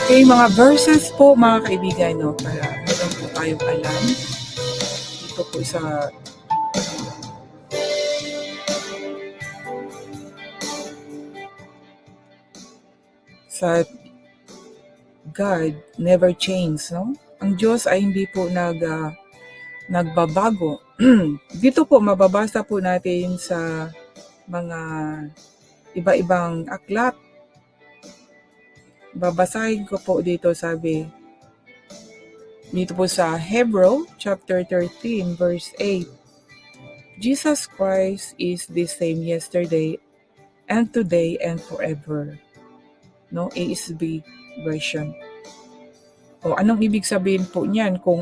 Okay, mga verses po mga kaibigan, no, para meron po tayong alam. Dito po sa God never change, no? Ang Diyos ay hindi po nagbabago. Dito po mababasa po natin sa mga iba-ibang aklat. Babasahin ko po dito, sabi dito po sa Hebrew chapter 13 verse 8. Jesus Christ is the same yesterday and today and forever. No, ASB version. O anong ibig sabihin po niyan kung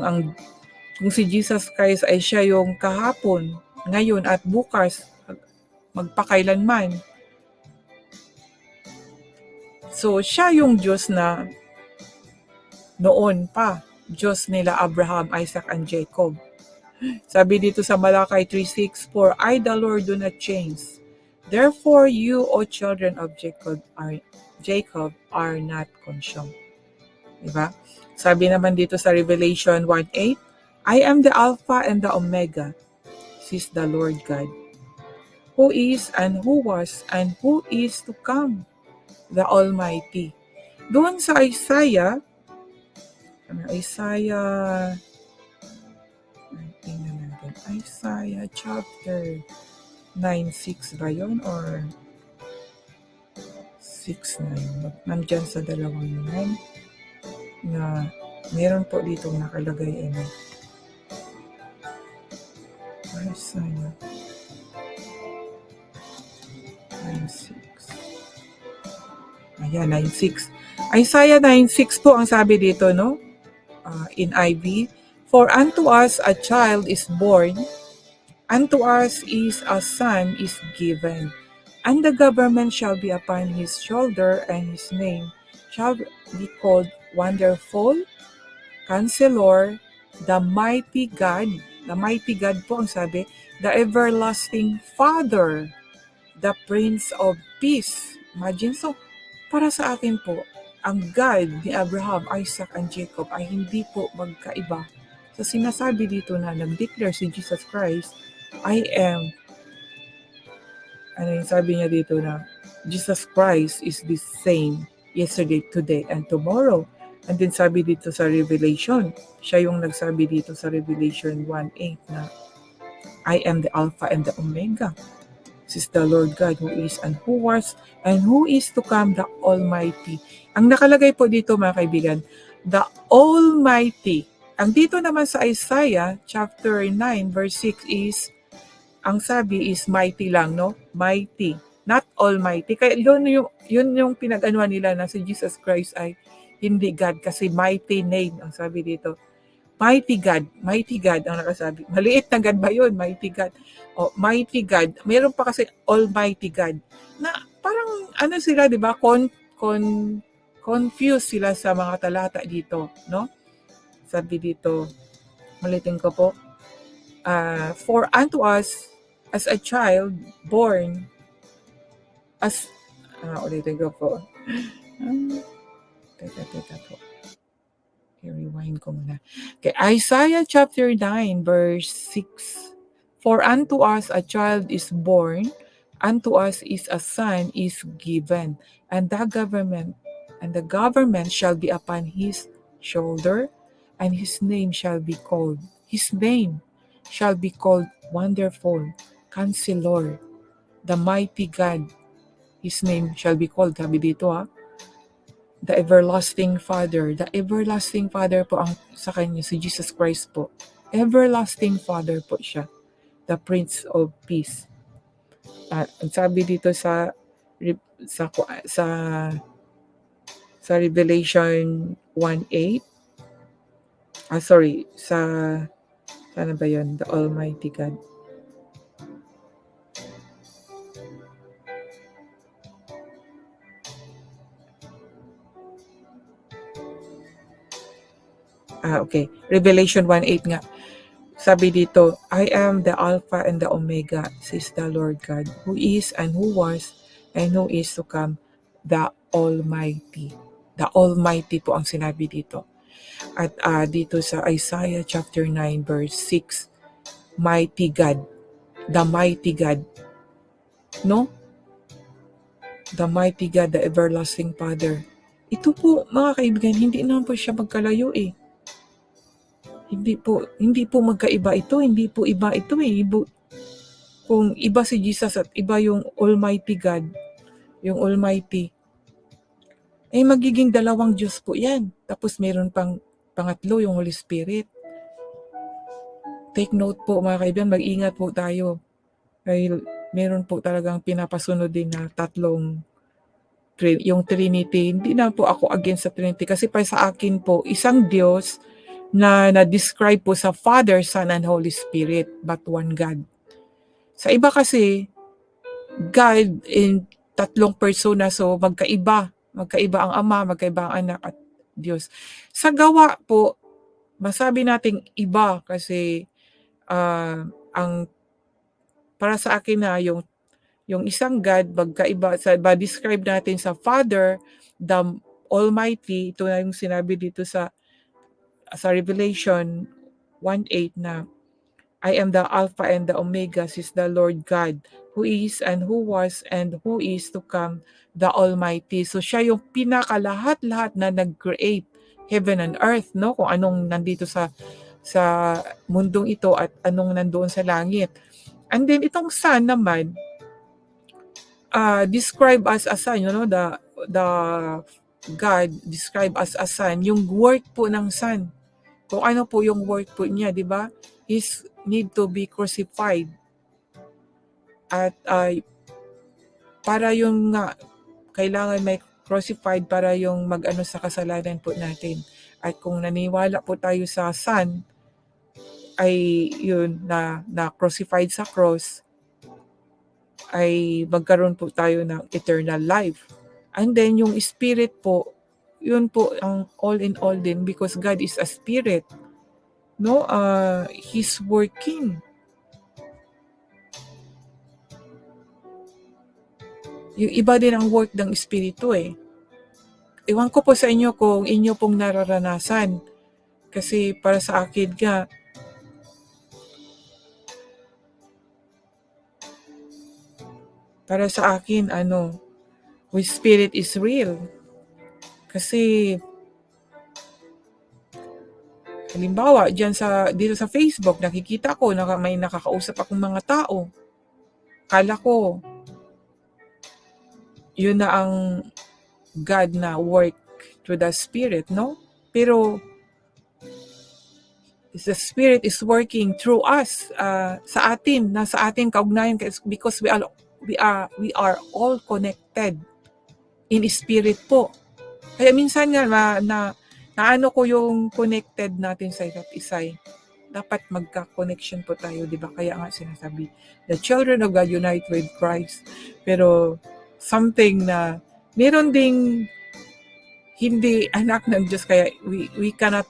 si Jesus Christ ay siya yung kahapon, ngayon at bukas, magpakailanman. So siya yung Diyos na noon pa, Diyos nila Abraham, Isaac, and Jacob. Sabi dito sa Malakay 3:6, "For I the Lord do not change. Therefore you, O children of Jacob, are not consumed." Diba? Sabi naman dito sa Revelation 1:8, "I am the Alpha and the Omega, says the Lord God, who is and who was and who is to come, the Almighty." Doon sa Isaiah chapter 9:6 ba yun? Or 6:9? Nandyan sa dalawang yun na meron po dito nakalagay Isaiah 9:6. Ayan, 9:6. Isaiah 9:6 po ang sabi dito, no? In IV, "For unto us a child is born, unto us is a son is given, and the government shall be upon his shoulder, and his name shall be called Wonderful, Counselor, the Mighty God." The Mighty God po ang sabi, "The Everlasting Father, the Prince of Peace." Imagine, so para sa akin po, ang God ni Abraham, Isaac, and Jacob ay hindi po magkaiba. So sinasabi dito na nag-declare si Jesus Christ, I am, yung sabi niya dito na Jesus Christ is the same yesterday, today, and tomorrow. And then sabi dito sa Revelation, siya yung nagsabi dito sa Revelation 1:8 na I am the Alpha and the Omega, says the Lord God, who is and who was and who is to come, the Almighty. Ang nakalagay po dito mga kaibigan, the Almighty. Ang dito naman sa Isaiah chapter 9 verse 6 is, ang sabi is mighty lang, no? Mighty, not Almighty. Kaya yun yung pinag-anuhan nila na si Jesus Christ ay hindi God kasi mighty name ang sabi dito. Mighty God ang nakasabi. Maliit na God ba yun? Mighty God. O, Mighty God. Mayroon pa kasi Almighty God. Na parang sila, di ba? Confused sila sa mga talata dito, no? Sabi dito, ulitin ko po, "For unto us as a child born as," ulitin ko po. Teka po. I-rewind ko muna. Okay, Isaiah chapter 9 verse 6. "For unto us a child is born, unto us is a son is given, and the government shall be upon his shoulder, and his name shall be called Wonderful, Counselor, the Mighty God." His name shall be called, sabi dito the Everlasting Father. The Everlasting Father po ang sa kanya, si Jesus Christ po. Everlasting Father po siya. The Prince of Peace. Ang sabi dito sa Revelation 1:8. Sana ba yun? The Almighty God. Okay. Revelation 1:8 nga. Sabi dito, I am the Alpha and the Omega, says the Lord God, who is and who was and who is to come, the Almighty. The Almighty po ang sinabi dito. At dito sa Isaiah chapter 9 verse 6, Mighty God, the mighty God, no? The mighty God, the everlasting Father. Ito po, mga kaibigan, hindi naman po siya magkalayo eh. Hindi po magkaiba ito, hindi po iba ito eh. Kung iba si Jesus at iba yung Almighty God, yung Almighty, eh magiging dalawang Diyos po yan. Tapos meron pang pangatlo, yung Holy Spirit. Take note po mga kaibigan, mag-ingat po tayo. Dahil meron po talagang pinapasunod din na tatlong, yung Trinity. Hindi na po ako against sa Trinity kasi para sa akin po, isang Diyos na na-describe po sa Father, Son, and Holy Spirit, but one God. Sa iba kasi, God in tatlong persona, so magkaiba ang Ama, magkaiba ang Anak at Diyos. Sa gawa po, masabi nating iba kasi ang para sa akin na yung isang God, magkaiba, describe natin sa Father, the Almighty, ito na yung sinabi dito sa Revelation 1:8 na I am the Alpha and the Omega, says the Lord God, who is and who was and who is to come, the Almighty. So siya yung pinakalahat-lahat na nag-create heaven and earth, no? Kung anong nandito sa mundong ito at anong nandoon sa langit. And then itong Son naman, describe as a son, the God describe as a son, yung work po ng Son. Kung ano po yung work po niya, di ba? Is need to be crucified. At para yung kailangan may crucified para yung mag-ano sa kasalanan po natin. At kung naniwala po tayo sa Son, ay yun na crucified sa cross, ay magkaroon po tayo ng eternal life. And then yung Spirit po, yun po ang all in all din because God is a Spirit. No, He's working. Yung iba din ang work ng Espiritu eh. Ewan ko po sa inyo kung inyo pong nararanasan. Kasi para sa akin nga, with Spirit is real. Kasi, halimbawa, dito sa Facebook, nakikita ko na may nakakausap akong mga tao. Kala ko, yun na ang God na work through the Spirit, no? Pero, the Spirit is working through us, sa atin, nasa atin kaugnayan because we are all connected in Spirit po. Kaya minsan nga naano ko yung connected natin sa isa't isa. Dapat magka-connection po tayo, di ba? Kaya nga sinasabi, the children of God unite with Christ. Pero something na meron ding hindi anak ng Diyos, kaya we cannot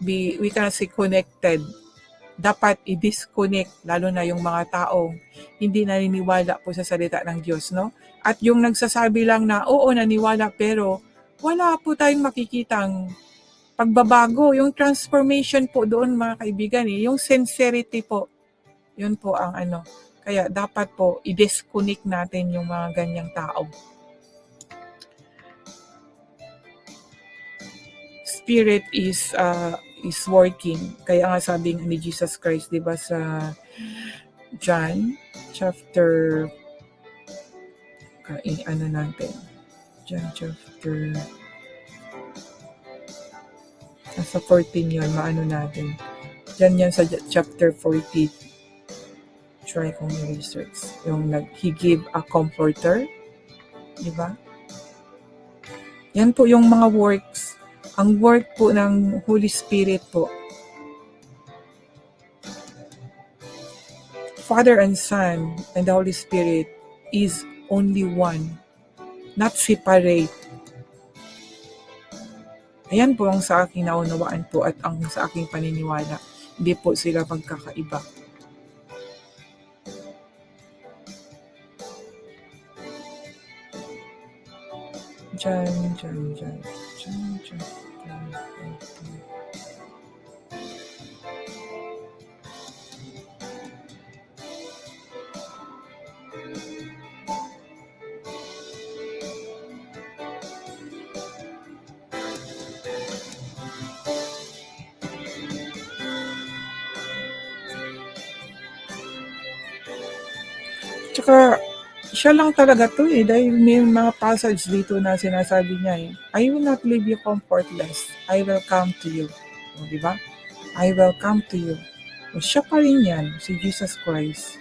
say connected. Dapat i-disconnect, lalo na yung mga taong hindi naniniwala po sa salita ng Diyos, no? At yung nagsasabi lang na, oo, naniwala, pero wala po tayong makikitang pagbabago. Yung transformation po doon, mga kaibigan, yung sincerity po, yun po ang ano. Kaya dapat po, i-disconnect natin yung mga ganyang tao. Spirit is working. Kaya nga sabi ni Jesus Christ, di ba, sa John chapter John chapter nasa 14 yun, maano natin. Diyan yan sa chapter 40. Try kong i-research. Yung He gave a comforter. Di ba? Yan po yung mga works. Ang work po ng Holy Spirit po. Father and Son and the Holy Spirit is only one. Not separate. Ayan po ang sa aking naunawaan po at ang sa aking paniniwala. Hindi po sila magkakaiba. Diyan. John chapter 14. Tsaka siya lang talaga 'to, dahil may mga passage dito na sinasabi niya, "I will not leave you comfortless, I will come to you." Oh, 'di ba? I will come to you. O siya pa rin 'yan, si Jesus Christ.